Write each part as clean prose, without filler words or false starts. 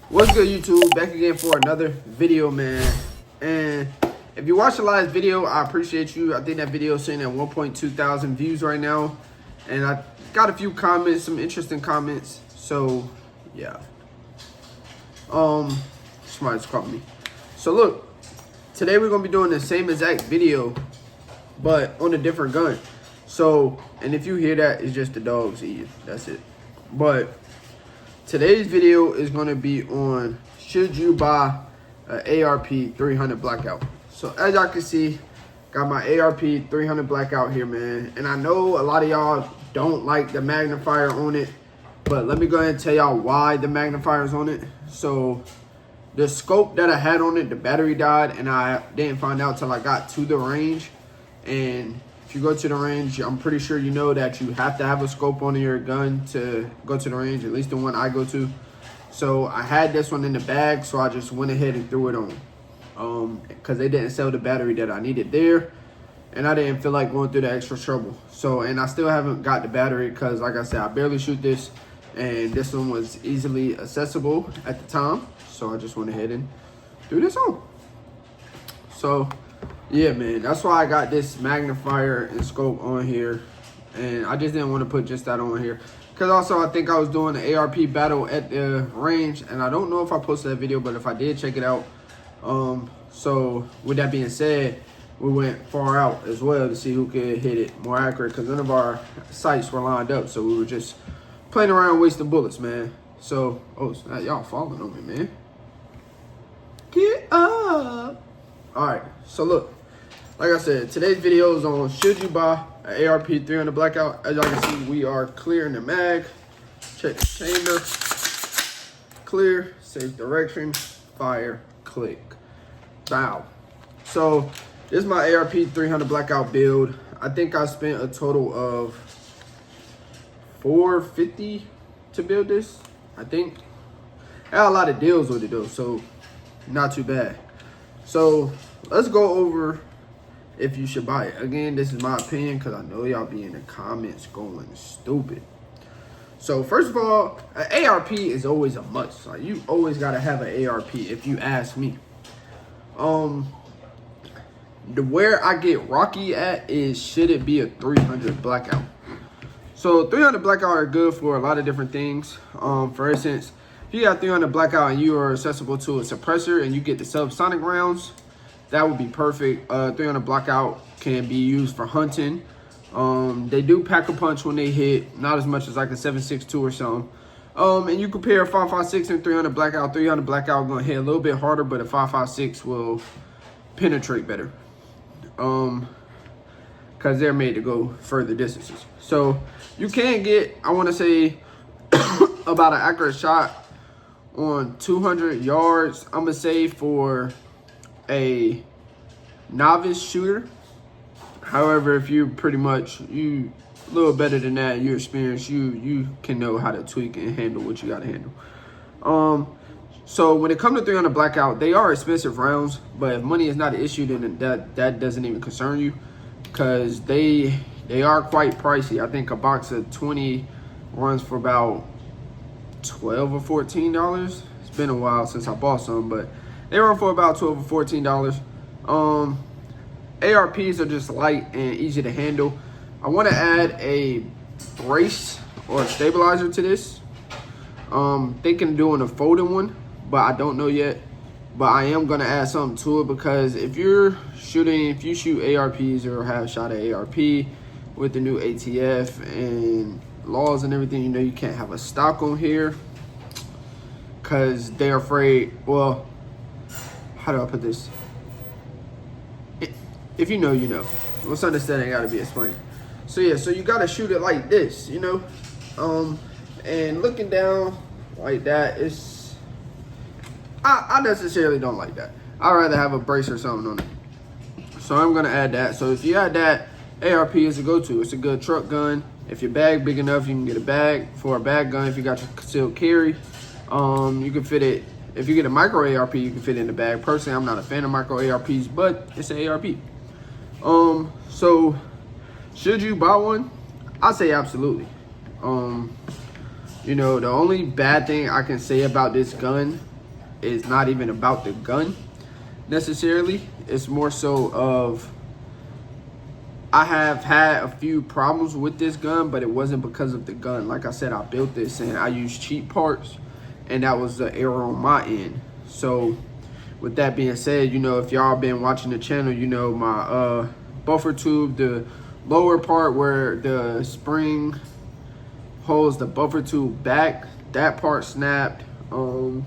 What's good, YouTube? Back again for another video, man. And if you watched the last video, I appreciate you. I think that video is sitting at 1.2 thousand views right now, and I got a few comments, some interesting comments. So yeah, somebody just called me. So look, today we're gonna be doing the same exact video, but on a different gun. So, and if you hear that, it's just the dogs eating. That's it. But today's video is going to be on should you buy an ARP 300 blackout. So as y'all can see, got my ARP 300 blackout here, man. And I know a lot of y'all don't like the magnifier on it, but let me go ahead and tell y'all why the magnifier is on it. So the scope that I had on it, the battery died, and I didn't find out till I got to the range. And if you go to the range, I'm pretty sure you know that you have to have a scope on your gun to go to the range, at least the one I go to. So I had this one in the bag, so I just went ahead and threw it on. Because they didn't sell the battery that I needed there, and I didn't feel like going through the extra trouble. So, and I still haven't got the battery because, like I said, I barely shoot this, and this one was easily accessible at the time. So I just went ahead and threw this on. So yeah, man, that's why I got this magnifier and scope on here, and I just didn't want to put just that on here because also I think I was doing the ARP battle at the range, and I don't know if I posted that video, but if I did, check it out. So with that being said, we went far out as well to see who could hit it more accurate because none of our sights were lined up, so we were just playing around wasting bullets, man. So y'all falling on me, man. Get up. All right, so look, like I said, today's video is on should you buy an ARP 300 blackout. As y'all can see, we are clearing the mag. Check the chamber. Clear, safe direction, fire, click. Bow. So this is my ARP 300 blackout build. I think I spent a total of $450 to build this. I think I had a lot of deals with it though, so not too bad. So let's go over if you should buy it. Again, this is my opinion because I know y'all be in the comments going stupid. So first of all, an ARP is always a must. Like, you always gotta have an ARP if you ask me. Where I get rocky at is should it be a 300 blackout. So 300 blackout are good for a lot of different things. For instance, if you got 300 blackout and you are accessible to a suppressor and you get the subsonic rounds, that would be perfect. 300 blackout can be used for hunting. They do pack a punch when they hit, not as much as like a 7.62 or something. And you compare 5.56 and 300 blackout. 300 blackout gonna hit a little bit harder, but a 5.56 will penetrate better. Because they're made to go further distances. So you can get, I want to say, about an accurate shot on 200 yards. I'm gonna say for a novice shooter. However, if you're pretty much a little better than that, you're experienced, you can know how to tweak and handle what you gotta handle. So when it comes to 300 blackout, they are expensive rounds, but if money is not an issue, then that doesn't even concern you because they are quite pricey. I think a box of 20 runs for about $12 or $14. It's been a while since I bought some, but they run for about $12 or $14. ARPs are just light and easy to handle. I want to add a brace or a stabilizer to this. Thinking of doing a folding one, but I don't know yet. But I am gonna add something to it because if you shoot ARPs or have shot an ARP with the new ATF and laws and everything, you know you can't have a stock on here because they're afraid. Well, how do I put this? If you know, you know. What's understanding gotta be explained. So yeah, so you gotta shoot it like this, you know? And looking down like that, I necessarily don't like that. I'd rather have a brace or something on it. So I'm gonna add that. So if you add that, ARP is a go-to. It's a good truck gun. If your bag big enough, you can get a bag for a bag gun. If you got your concealed carry, you can fit it. If you get a micro ARP, you can fit it in the bag. Personally, I'm not a fan of micro ARPs, but it's an ARP. So should you buy one? I say absolutely. You know, the only bad thing I can say about this gun is not even about the gun necessarily. It's more so of, I have had a few problems with this gun, but it wasn't because of the gun. Like I said, I built this and I used cheap parts, and that was the error on my end. So with that being said, you know, if y'all been watching the channel, you know my buffer tube, the lower part where the spring holds the buffer tube back, that part snapped. A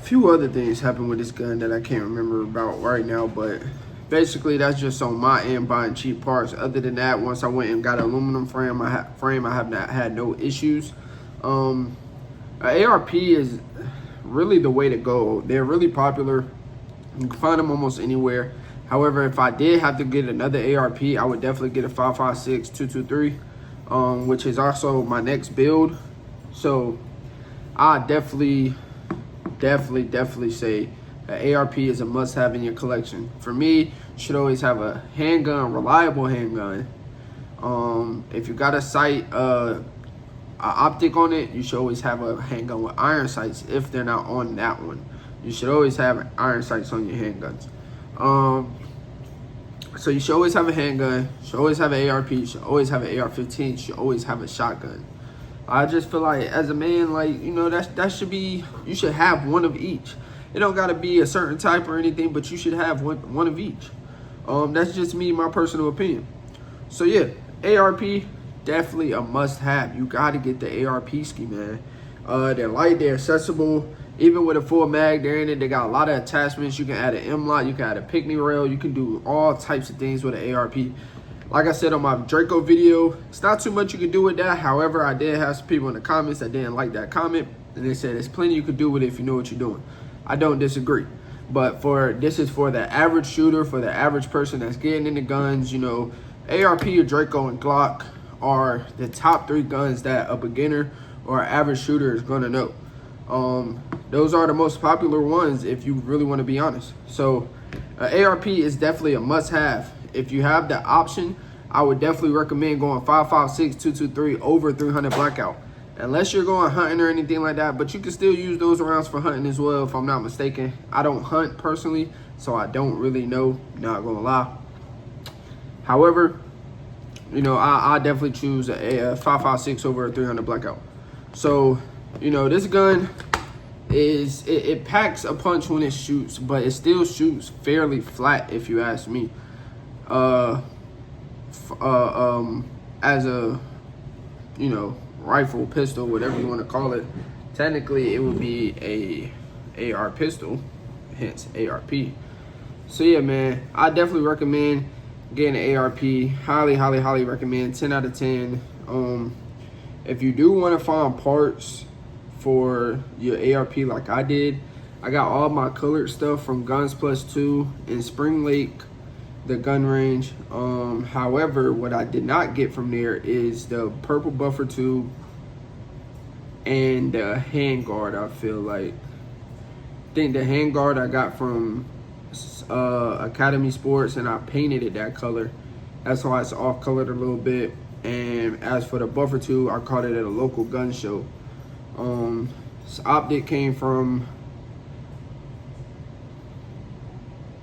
few other things happened with this gun that I can't remember about right now, but basically that's just on my end buying cheap parts. Other than that, once I went and got an aluminum frame, I have not had no issues. ARP is really the way to go. They're really popular. You can find them almost anywhere. However, if I did have to get another ARP, I would definitely get a 5.56-223, which is also my next build. So I definitely say that ARP is a must-have in your collection. For me, you should always have a handgun, reliable handgun. If you got a sight, an optic on it, you should always have a handgun with iron sights. If they're not on that one, you should always have iron sights on your handguns. So you should always have a handgun, you should always have an ARP, you should always have an AR-15, you should always have a shotgun. I just feel like as a man, like, you know, that should be, you should have one of each. It don't gotta be a certain type or anything, but you should have one of each. That's just me, my personal opinion. So yeah, ARP, definitely a must-have. You gotta get the ARP ski, man. They're light, they're accessible. Even with a full mag, they're in it. They got a lot of attachments. You can add an M-LOK, you can add a picnic rail, you can do all types of things with an ARP. Like I said on my Draco video, it's not too much you can do with that. However, I did have some people in the comments that didn't like that comment, and they said there's plenty you can do with it if you know what you're doing. I don't disagree. But this is for the average shooter, for the average person that's getting into guns. You know, ARP or Draco and Glock are the top 3 guns that a beginner or an average shooter is gonna know. Those are the most popular ones if you really want to be honest. So ARP is definitely a must-have. If you have the option, I would definitely recommend going 5.56-223 over 300 blackout. Unless you're going hunting or anything like that, but you can still use those rounds for hunting as well, if I'm not mistaken. I don't hunt personally, so I don't really know, not gonna lie. However, you know, I definitely choose a 5.56 over a 300 blackout. So, you know, this gun is, it packs a punch when it shoots, but it still shoots fairly flat if you ask me. As a, you know, rifle, pistol, whatever you want to call it, technically it would be a AR pistol, hence ARP. So yeah, man, I definitely recommend getting an ARP. Highly recommend. 10 out of 10. If you do want to find parts for your ARP like I did, I got all my colored stuff from Guns Plus 2 in Spring Lake, the gun range. However, what I did not get from there is the purple buffer tube and the handguard. I feel like, I think the handguard I got from Academy Sports, and I painted it that color. That's why it's off colored a little bit. And as for the buffer tube, I caught it at a local gun show. This optic came from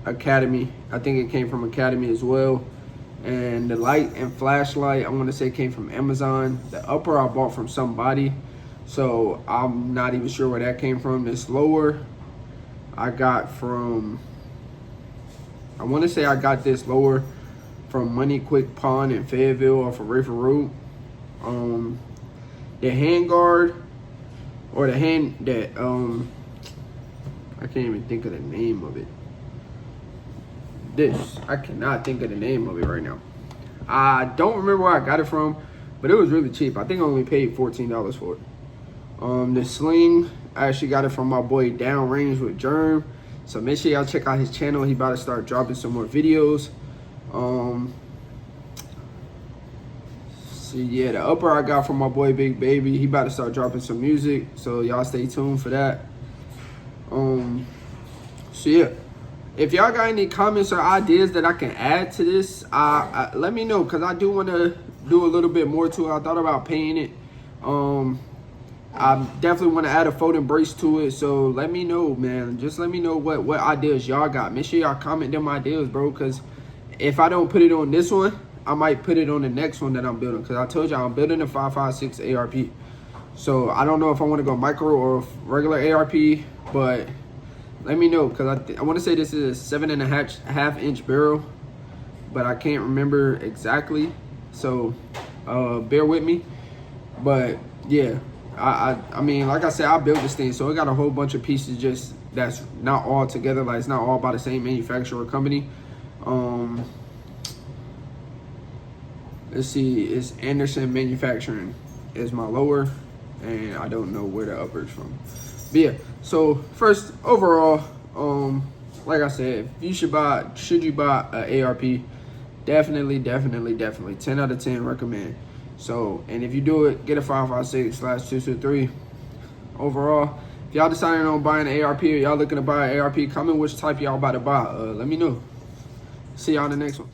Academy. I think it came from Academy as well. And the light and flashlight, I want to say, came from Amazon. The upper I bought from somebody, so I'm not even sure where that came from. This lower I got from, I want to say I got this lower from Money Quick Pawn in Fayetteville off of Rayford Road. The handguard, or the hand that I can't even think of the name of it. I cannot think of the name of it right now. I don't remember where I got it from, but it was really cheap. I think I only paid $14 for it. The sling, I actually got it from my boy Downrange with Germ. So make sure y'all check out his channel. He about to start dropping some more videos. So yeah, the upper I got from my boy Big Baby. He about to start dropping some music, so y'all stay tuned for that. So yeah, if y'all got any comments or ideas that I can add to this, let me know, because I do want to do a little bit more to it. I thought about painting it. I definitely want to add a folding brace to it. So let me know, man. Just let me know what ideas y'all got. Make sure y'all comment them ideas, bro. Because if I don't put it on this one, I might put it on the next one that I'm building. Because I told y'all I'm building a 5.56 ARP. So I don't know if I want to go micro or regular ARP, but let me know. Because I want to say this is a 7.5 inch barrel, but I can't remember exactly. So bear with me. But yeah, I mean, like I said, I built this thing, so it got a whole bunch of pieces just that's not all together. Like, it's not all by the same manufacturer or company. Let's see, it's Anderson Manufacturing is my lower, and I don't know where the upper is from. But yeah, so first, overall, like I said, should you buy an ARP? Definitely 10 out of 10 recommend. So, and if you do it, get a 5.56/223. Overall, if y'all deciding on buying an ARP or y'all looking to buy an ARP, comment which type y'all about to buy. Let me know. See y'all in the next one.